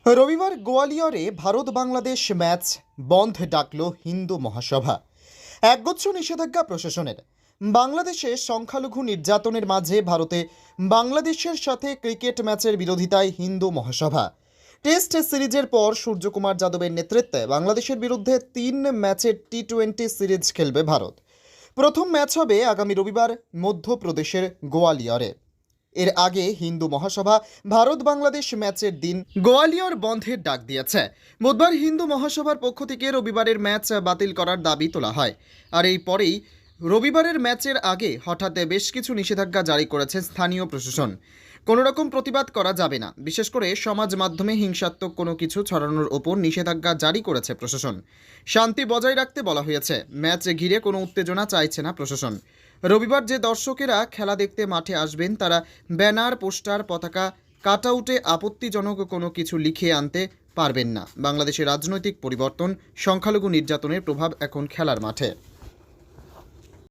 রবিবার গোয়ালিয়রে ভারত বাংলাদেশ ম্যাচ বন্ধ ডাকল হিন্দু মহাসভা। একগুচ্ছ নিষেধাজ্ঞা প্রশাসনের। বাংলাদেশে সংখ্যালঘু নির্যাতনের মাঝে ভারতে বাংলাদেশের সাথে ক্রিকেট ম্যাচের বিরোধিতায় হিন্দু মহাসভা। টেস্ট সিরিজের পর সূর্যকুমার যাদবের নেতৃত্বে বাংলাদেশের বিরুদ্ধে 3 ম্যাচের টি-20 সিরিজ খেলবে ভারত। প্রথম ম্যাচ হবে আগামী রবিবার মধ্যপ্রদেশের গোয়ালিয়রে। এর আগে হিন্দু মহাসভা ভারত বাংলাদেশ ম্যাচের দিন গোয়ালিয়র বন্ধের ডাক দিয়েছে। বুধবার হিন্দু মহাসভার পক্ষ থেকে রবিবারের ম্যাচ বাতিল করার দাবি তোলা হয়। আর এই পরেই রবিবারের ম্যাচের আগে হঠাৎ বেশ কিছু নিষেধাজ্ঞা জারি করেছে স্থানীয় প্রশাসন। কোনো রকম প্রতিবাদ করা যাবে না, বিশেষ করে সমাজ মাধ্যমে হিংসাত্মক কোনো কিছু ছড়ানোর ওপর নিষেধাজ্ঞা জারি করেছে প্রশাসন। শান্তি বজায় রাখতে বলা হয়েছে। ম্যাচ ঘিরে কোনো উত্তেজনা চাইছে না প্রশাসন। রবিবার যে দর্শকেরা খেলা দেখতে মাঠে আসবেন তারা ব্যানার, পোস্টার, পতাকা, কাটআউটে আপত্তিজনক কোনো কিছু লিখে আনতে পারবেন না। বাংলাদেশের রাজনৈতিক পরিবর্তন, সংখ্যালঘু নির্যাতনের প্রভাব এখন খেলার মাঠে।